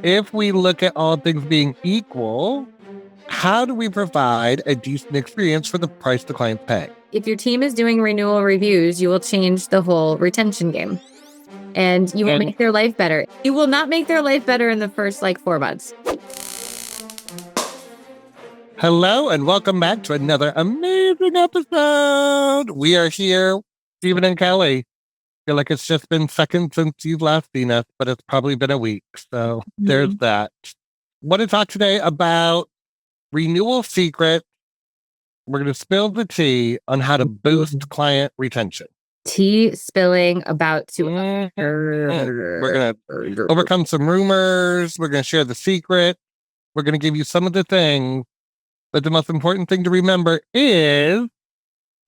if we look at all things being equal, how do we provide a decent experience for the price the client's paying? If your team is doing renewal reviews, you will change the whole retention game. And you will make their life better. You will not make their life better in the first 4 months. Hello and welcome back to another amazing episode. We are here, Stephen and Kelly. Feel like it's just been seconds since you've last seen us, but it's probably been a week. So there's that. Want to talk today about renewal secrets. We're going to spill the tea on how to boost client retention. Tea spilling about to. We're going to overcome some rumors. We're going to share the secret. We're going to give you some of the things. But the most important thing to remember is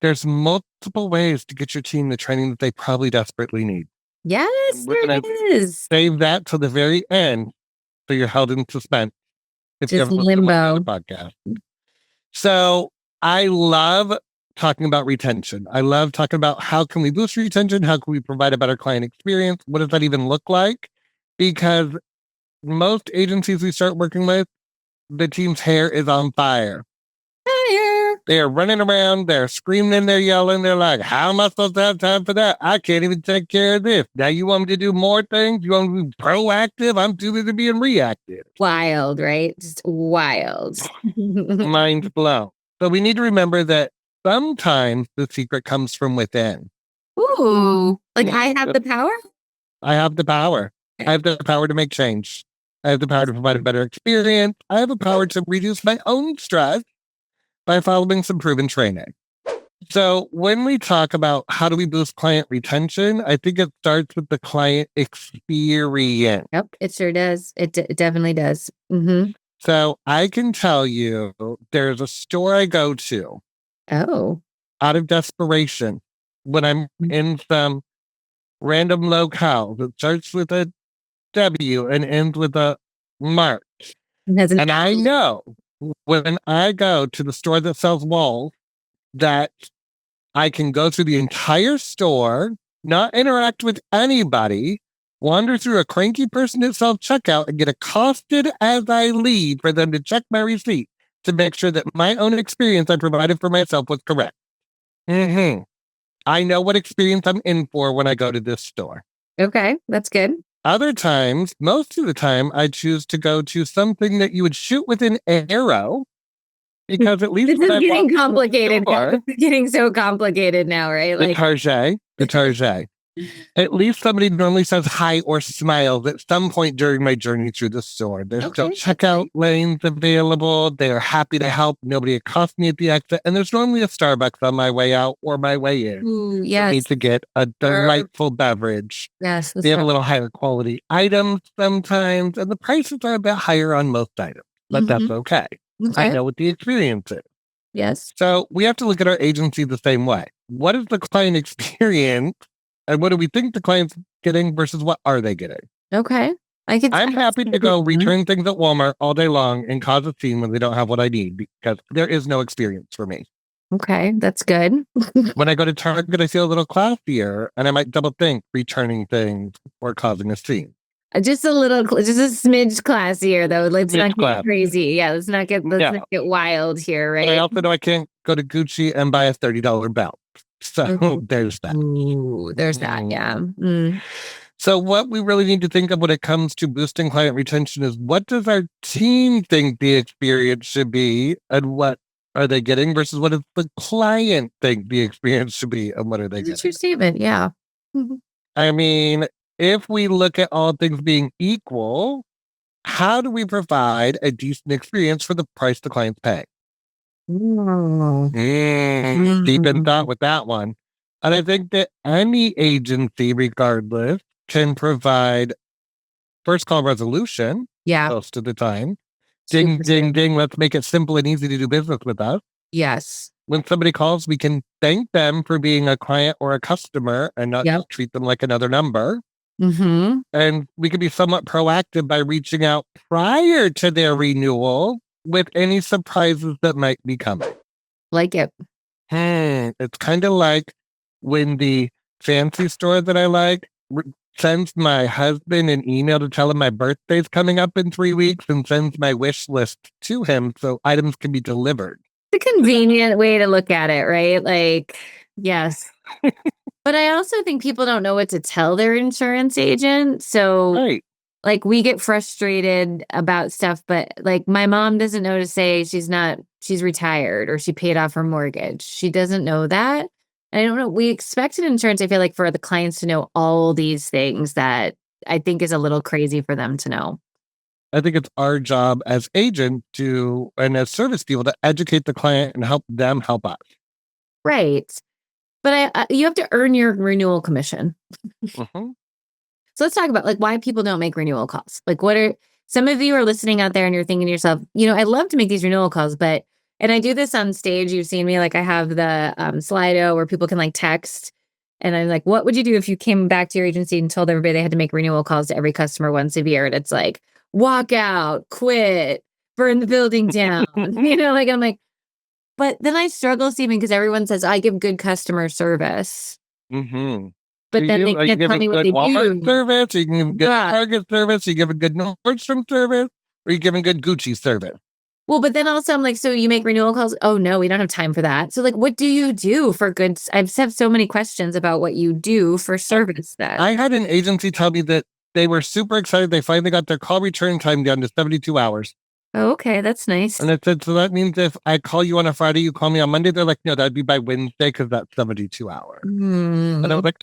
there's multiple ways to get your team the training that they probably desperately need. Yes, there is. Save that till the very end so you're held in suspense. If just you limbo. Podcast. So I love talking about retention. I love talking about how can we boost retention? How can we provide a better client experience? What does that even look like? Because most agencies we start working with, the team's hair is on fire. They're running around, they're screaming, they're yelling, they're like, how am I supposed to have time for that? I can't even take care of this. Now you want me to do more things? You want me to be proactive? I'm too busy being reactive. Wild, right? Just wild. Mind blown. So we need to remember that sometimes the secret comes from within. Ooh, I have the power? I have the power. I have the power to make change. I have the power to provide a better experience. I have the power to reduce my own stress by following some proven training. So when we talk about how do we boost client retention, I think it starts with the client experience. Yep, it sure does. It definitely does. Mm-hmm. So I can tell you there's a store I go to. Oh. Out of desperation when I'm in some random locale that starts with a W and ends with a Mark. And I know when I go to the store that sells walls that I can go through the entire store, not interact with anybody, wander through a cranky person at self-checkout and get accosted as I leave for them to check my receipt to make sure that my own experience I provided for myself was correct. I know what experience I'm in for when I go to this store. Okay, that's good. Other times, most of the time, I choose to go to something that you would shoot with an arrow because at least this is getting complicated. It's getting so complicated now, right? The Target. At least somebody normally says hi or smiles at some point during my journey through the store. There's still checkout lanes available. They are happy to help. Nobody accosts me at the exit. And there's normally a Starbucks on my way out or my way in. Ooh, yes. I need to get a delightful beverage. Yes. They have a little higher quality items sometimes, and the prices are a bit higher on most items, but that's okay. I know what the experience is. Yes. So we have to look at our agency the same way. What is the client experience? And what do we think the client's getting versus what are they getting? Okay. I'm happy to go return things at Walmart all day long and cause a scene when they don't have what I need because there is no experience for me. Okay, that's good. When I go to Target, I feel a little classier and I might double think returning things or causing a scene. Just a smidge classier though. Let's not get crazy. Yeah, let's not get wild here, right? But I also know I can't go to Gucci and buy a $30 belt. So there's that. Ooh, there's that, yeah. Mm. So what we really need to think of when it comes to boosting client retention is what does our team think the experience should be and what are they getting versus what does the client think the experience should be and what are they getting? That's your statement, yeah. I mean, if we look at all things being equal, how do we provide a decent experience for the price the client's paying? Deep in thought with that one. And I think that any agency, regardless, can provide first call resolution most of the time. Ding, ding, ding. Let's make it simple and easy to do business with us. Yes. When somebody calls, we can thank them for being a client or a customer and not just treat them like another number. And we can be somewhat proactive by reaching out prior to their renewal with any surprises that might be coming. Like it. It's kind of like when the fancy store that I like sends my husband an email to tell him my birthday's coming up in 3 weeks and sends my wish list to him so items can be delivered. It's a convenient way to look at it, right? Like, yes. But I also think people don't know what to tell their insurance agent. So, Right. like, we get frustrated about stuff, but like, my mom doesn't know to say she's retired or she paid off her mortgage. She doesn't know that. And I don't know. We expected insurance, I feel like, for the clients to know all these things that I think is a little crazy for them to know. I think it's our job as agent and as service people to educate the client and help them help us. Right. But you have to earn your renewal commission. Mm-hmm. So let's talk about like why people don't make renewal calls. Like what are some of you are listening out there and you're thinking to yourself, I love to make these renewal calls, and I do this on stage. You've seen me, like I have the Slido where people can like text. And I'm like, what would you do if you came back to your agency and told everybody they had to make renewal calls to every customer once a year? And it's like, walk out, quit, burn the building down. Like I'm like, but then I struggle, Stephen, because everyone says I give good customer service. Mm-hmm. But then they can't tell me what they Walmart do. service, you can give good Target service, you give a good Nordstrom service, or you giving good Gucci service. Well, but then also I'm like, so you make renewal calls? Oh no, we don't have time for that. So like, what do you do for good? I just have so many questions about what you do for service. That I had an agency tell me that they were super excited. They finally got their call return time down to 72 hours. Oh, okay, that's nice. And I said, so that means if I call you on a Friday, you call me on Monday. They're like, no, that'd be by Wednesday because that's 72 hours. And I was like,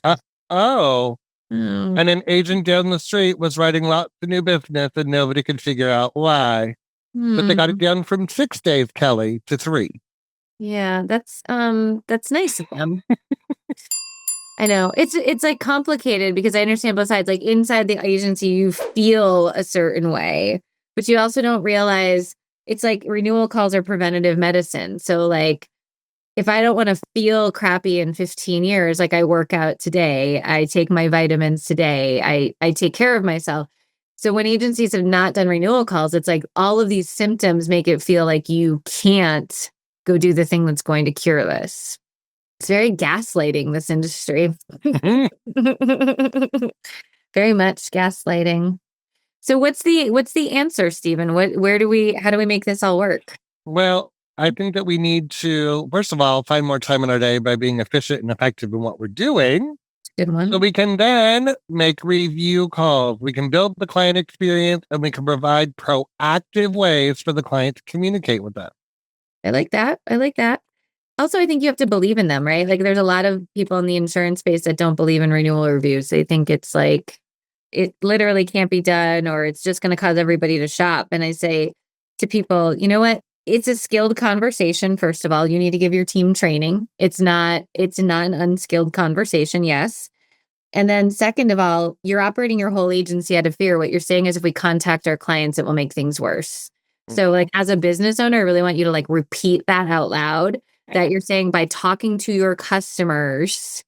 oh. And an agent down the street was writing lots of new business and nobody could figure out why. But they got it down from 6 days, Kelly, to 3. Yeah, that's nice of them. I know. It's like complicated because I understand both sides. Like inside the agency, you feel a certain way, but you also don't realize it's like renewal calls are preventative medicine. So like if I don't want to feel crappy in 15 years, like I work out today, I take my vitamins today, I take care of myself. So when agencies have not done renewal calls, it's like all of these symptoms make it feel like you can't go do the thing that's going to cure this. It's very gaslighting, this industry. Very much gaslighting. So what's the answer, Stephen? How do we make this all work? Well, I think that we need to, first of all, find more time in our day by being efficient and effective in what we're doing. Good one. So we can then make review calls. We can build the client experience and we can provide proactive ways for the client to communicate with them. I like that. Also, I think you have to believe in them, right? Like there's a lot of people in the insurance space that don't believe in renewal reviews. They think it's like, it literally can't be done or it's just going to cause everybody to shop. And I say to people, you know what? It's a skilled conversation. First of all, you need to give your team training. It's not an unskilled conversation. Yes. And then second of all, you're operating your whole agency out of fear. What you're saying is if we contact our clients, it will make things worse. So like as a business owner, I really want you to like repeat that out loud, that you're saying by talking to your customers,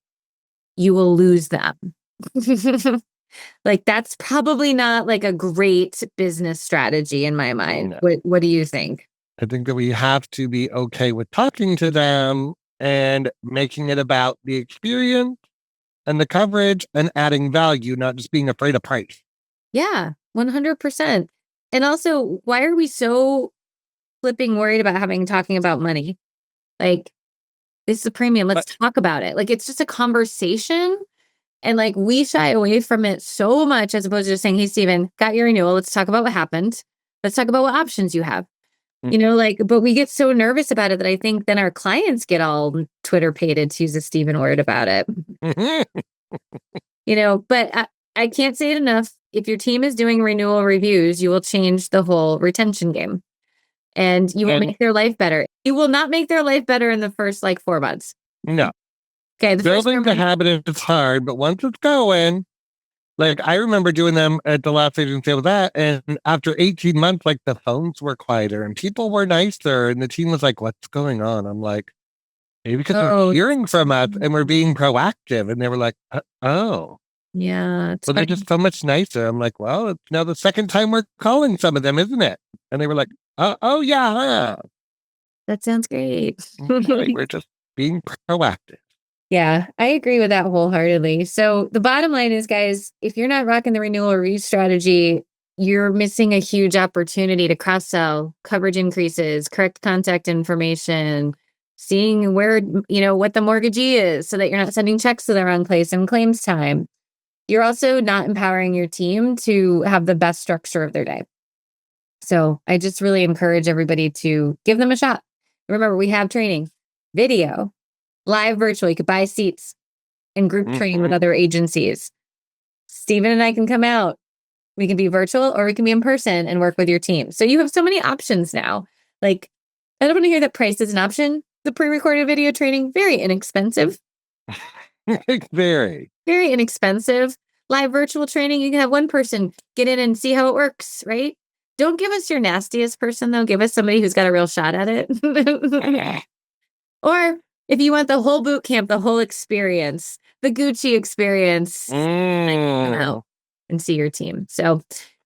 you will lose them. Like that's probably not like a great business strategy in my mind. No. What do you think? I think that we have to be okay with talking to them and making it about the experience and the coverage and adding value, not just being afraid of price. Yeah, 100%. And also, why are we so flipping worried about talking about money? Like, this is a premium. Let's talk about it. Like, it's just a conversation. And like, we shy away from it so much as opposed to just saying, hey, Stephen, got your renewal. Let's talk about what happened. Let's talk about what options you have. But we get so nervous about it that I think then our clients get all Twitter pated, to use a Stephen word, about it. But I can't say it enough. If your team is doing renewal reviews, you will change the whole retention game. And you will make their life better. You will not make their life better in the first 4 months. No. Okay. Building the habit is hard, but once it's going, I remember doing them at the last agency I was at, and after 18 months, the phones were quieter and people were nicer, and the team was like, what's going on? I'm like, maybe because they're hearing from us and we're being proactive. And they were like, oh. Yeah. Well, they're just so much nicer. I'm like, well, it's now the second time we're calling some of them, isn't it? And they were like, oh yeah. That sounds great. We're just being proactive. Yeah, I agree with that wholeheartedly. So the bottom line is, guys, if you're not rocking the renewal review strategy, you're missing a huge opportunity to cross-sell, coverage increases, correct contact information, seeing where, what the mortgagee is so that you're not sending checks to the wrong place in claims time. You're also not empowering your team to have the best structure of their day. So I just really encourage everybody to give them a shot. Remember, we have training, video, live virtual. You could buy seats and group train with other agencies. Steven and I can come out. We can be virtual or we can be in person and work with your team. So you have so many options now. Like, I don't want to hear that price is an option. The pre-recorded video training, very inexpensive. Very. Very inexpensive. Live virtual training, you can have one person get in and see how it works, right? Don't give us your nastiest person, though. Give us somebody who's got a real shot at it. Or if you want the whole boot camp, the whole experience, the Gucci experience, come out and see your team. So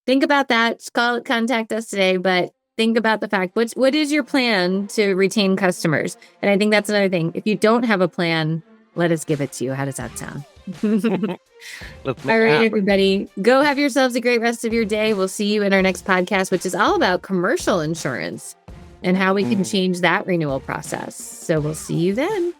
think about that. Contact us today, but think about the fact, what is your plan to retain customers? And I think that's another thing. If you don't have a plan, let us give it to you. How does that sound? All right, everybody, go have yourselves a great rest of your day. We'll see you in our next podcast, which is all about commercial insurance and how we can change that renewal process. So we'll see you then.